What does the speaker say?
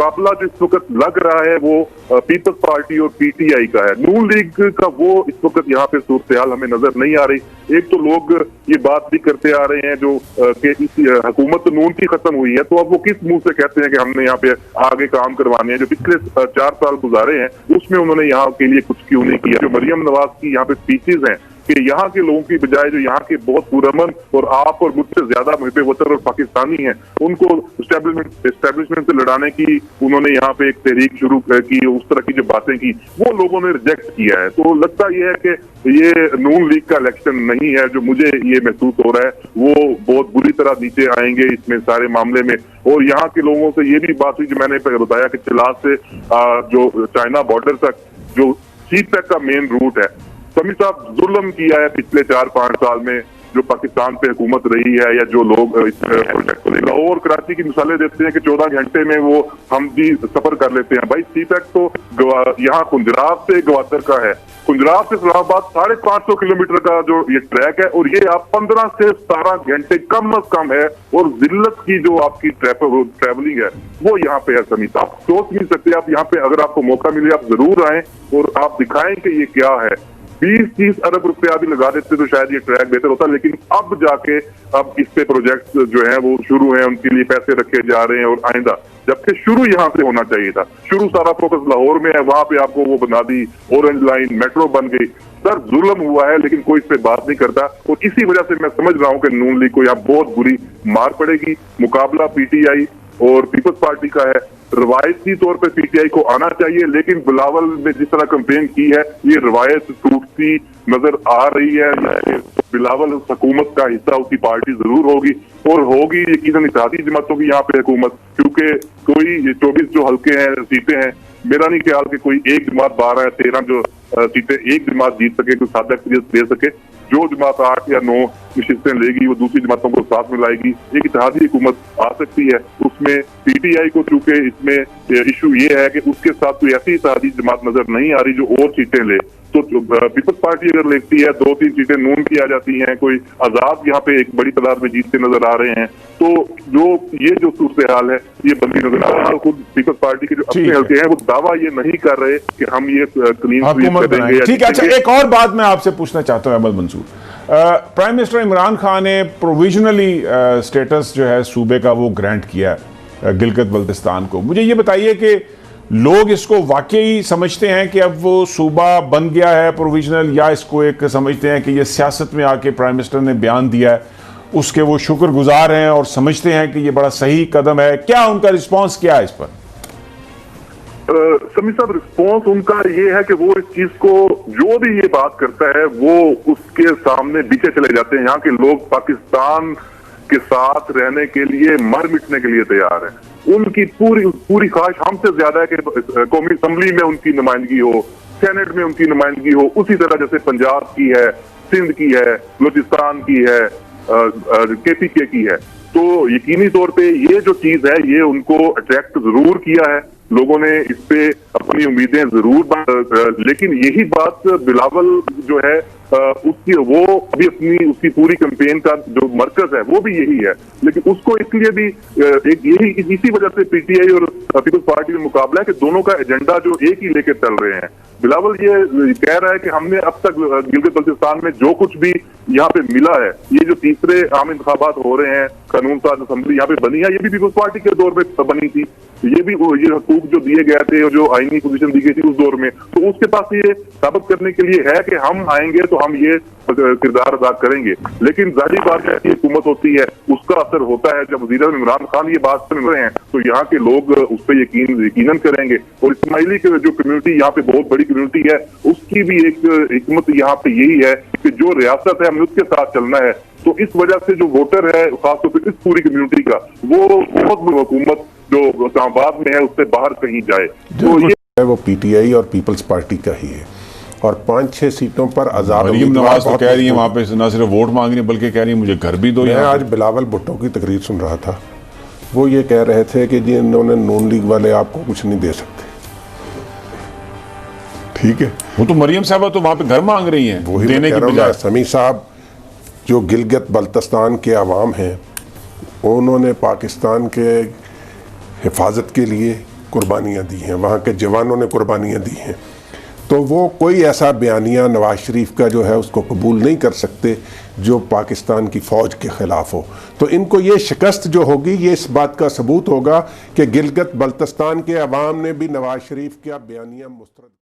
मुकाबला जो इस वक्त लग रहा है वो पीपल्स पार्टी और पीटीआई का है। नून लीग का वो इस वक्त यहाँ पे सूरत हाल हमें नजर नहीं आ रही। एक तो लोग ये बात भी करते आ रहे हैं जो कि इस हुकूमत नून की खत्म हुई है, तो अब वो किस मुंह से कहते हैं कि हमने यहाँ पे आगे काम करवाने हैं। जो पिछले 4 साल गुजारे हैं उसमें उन्होंने यहाँ के लिए कुछ क्यों नहीं किया। जो मरियम नवाज की यहाँ पे स्पीचेज हैं कि यहाँ के लोगों की बजाय जो यहाँ के बहुत पुरअमन और आप और मुझसे ज्यादा मुहिब वतन और पाकिस्तानी हैं उनको एस्टेब्लिशमेंट से लड़ाने की उन्होंने यहाँ पे एक तहरीक शुरू की, उस तरह की जो बातें की वो लोगों ने रिजेक्ट किया है। तो लगता यह है कि ये नून लीग का इलेक्शन नहीं है। जो मुझे ये महसूस हो रहा है वो बहुत बुरी तरह नीचे आएंगे इसमें सारे मामले में। और यहाँ के लोगों से ये भी बात हुई जो मैंने बताया कि चिलास से जो चाइना बॉर्डर तक जो सीपैक का मेन रूट है, समी साहब जुल्म किया है पिछले 4-5 साल में जो पाकिस्तान पे हुकूमत रही है या जो लोग इस प्रोजेक्ट को लेकर। और कराची की मिसालें देते हैं कि 14 घंटे में वो हम भी सफर कर लेते हैं। भाई सीपैक तो यहाँ कुंजराब से गवादर का है, कुंजराब से इस्लामाबाद 550 किलोमीटर का जो ये ट्रैक है और ये आप 15 से 17 घंटे कम अज कम है। और जिल्लत की जो आपकी ट्रैवलिंग है वो यहाँ पे है। समी साहब सोच नहीं सकते आप यहाँ पे, अगर आपको मौका मिले आप जरूर आए और आप दिखाएं कि ये क्या है। 20-30 अरब रुपया भी लगा देते तो शायद ये ट्रैक बेहतर होता, लेकिन अब जाके अब इस पे प्रोजेक्ट जो है वो शुरू है, उनके लिए पैसे रखे जा रहे हैं और आइंदा, जबकि शुरू यहाँ से होना चाहिए था। शुरू सारा फोकस लाहौर में है, वहां पे आपको वो बना दी ऑरेंज लाइन, मेट्रो बन गई। सर जुल्म हुआ है लेकिन कोई इस पे बात नहीं करता और इसी वजह से मैं समझ रहा हूँ कि नून लीग को यहाँ बहुत बुरी मार पड़ेगी। मुकाबला पीटीआई और पीपल्स पार्टी का है। रवायती तौर पर पीटीआई को आना चाहिए, लेकिन बिलावल ने जिस तरह कंपेन की है ये रवायत टूटती नजर आ रही है। बिलावल उस हुकूमत का हिस्सा, उसकी पार्टी जरूर होगी और होगी यकीनन इत्तेहादी जमातों की यहाँ पे हुकूमत, क्योंकि कोई 24 जो हल्के हैं सीटें हैं, मेरा नहीं ख्याल कि कोई एक जमात 12 या 13 जो सीटें एक जमात जीत सके, कोई सादा अक्सरियत दे सके। जो जमात 8 या 9 नशिस्तें लेगी वो दूसरी जमातों को साथ में लाएगी। एक इत्तेहादी हुकूमत आ सकती है। उसमें पीटीआई को चूंकि इसमें इशू ये है कि उसके साथ कोई ऐसी इत्तेहादी जमात नजर नहीं आ रही जो और सीटें ले, तो पीपल्स पार्टी अगर लेती है 2-3 सीटें नून की आ जाती हैं, कोई आजाद यहाँ पे एक बड़ी तादाद में जीतते नजर आ रहे हैं। तो जो ये जो सूरत हाल है ये बंदी नजर आ रहा है। खुद पीपल्स पार्टी के जो अपने हल्के हैं वो दावा ये नहीं कर रहे कि हम ये क्लीन स्वीप करेंगे। ठीक है, अच्छा एक और बात मैं आपसे पूछना चाहता हूँ अहमद मंसूर। प्राइम मिनिस्टर इमरान खान ने प्रोविजनली स्टेटस जो है सूबे का वो ग्रांट किया है गिलगित बल्तिस्तान को। मुझे ये बताइए कि लोग इसको वाकई समझते हैं कि अब वो सूबा बन गया है प्रोविजनल, या इसको एक समझते हैं कि ये सियासत में आके प्राइम मिनिस्टर ने बयान दिया है उसके वो शुक्रगुजार हैं और समझते हैं कि ये बड़ा सही कदम है? क्या उनका रिस्पॉन्स क्या है इस पर? समी साहब रिस्पॉन्स उनका ये है कि वो इस चीज को जो भी ये बात करता है वो उसके सामने पीछे चले जाते हैं। यहाँ के लोग पाकिस्तान के साथ रहने के लिए मर मिटने के लिए तैयार हैं। उनकी पूरी ख्वाहिश हमसे ज्यादा है कि कौमी असम्बली में उनकी नुमाइंदगी हो, सेनेट में उनकी नुमाइंदगी हो, उसी तरह जैसे पंजाब की है, सिंध की है, बलूचिस्तान की है, केपीके की है। तो यकीनी तौर पे ये जो चीज है ये उनको अट्रैक्ट जरूर किया है, लोगों ने इस पे अपनी उम्मीदें जरूर, लेकिन यही बात बिलावल जो है उसकी वो भी अपनी उसकी पूरी कैंपेन का जो मरकज है वो भी यही है। लेकिन उसको इसलिए भी एक यही इसी वजह से पीटीआई और पीपल्स पार्टी में मुकाबला है कि दोनों का एजेंडा जो एक ही लेकर चल रहे हैं। बिलावल ये कह रहा है कि हमने अब तक गिलगित बल्तिस्तान में जो कुछ भी यहाँ पे मिला है, ये जो तीसरे आम इंतखाबात हो रहे हैं, कानून साज असम्बली यहाँ पे बनी है, ये भी पीपल्स पार्टी के दौर में बनी थी। ये भी ये हकूक जो दिए गए थे और जो आईनी पोजीशन दी गई थी उस दौर में, तो उसके पास ये साबित करने के लिए है कि हम आएंगे तो हम ये किरदार अदा करेंगे। लेकिन जाहिर बात है कि हुकूमत होती है उसका असर होता है। जब वज़ीर-ए-आज़म इमरान खान ये बात सुन रहे हैं तो यहाँ के लोग उस पर यकीनन करेंगे। और इस्माइली की जो कम्युनिटी यहाँ पे बहुत बड़ी कम्युनिटी है उसकी भी एक हिकमत यहाँ पे यही है कि जो रियासत है हमें उसके साथ चलना है। तो इस वजह से जो वोटर है खासतौर पर इस पूरी कम्युनिटी का वो बहुत हुकूमत जो इस्लामाबाद में है उससे बाहर कहीं जाए। तो ये वो पीटीआई और पीपल्स पार्टी का ही है और 5-6 सीटों पर आजाद मरियम नवाज तो कह रही है वहां पे न सिर्फ वोट मांग रही है बल्कि कह रही है मुझे घर भी दो। मैं आज बिलावल भुट्टो की तकरीर सुन रहा था, वो ये कह रहे थे कि जी इन्होंने नून लीग वाले आपको कुछ नहीं दे सकते। ठीक है, वो तो मरियम साहब तो वहां पे घर मांग रही हैं वही देने की बजाय। समी साहब जो गिलगित बल्तिस्तान के अवाम हैं उन्होंने पाकिस्तान के हिफाजत के लिए कुर्बानियाँ दी हैं, वहाँ के जवानों ने कुर्बानियाँ दी हैं, तो वो कोई ऐसा बयानिया नवाज शरीफ का जो है उसको कबूल नहीं कर सकते जो पाकिस्तान की फ़ौज के ख़िलाफ़ हो। तो इनको ये शिकस्त जो होगी ये इस बात का सबूत होगा कि गिलगित बल्तिस्तान के अवाम ने भी नवाज शरीफ का बयानिया मुस्तरद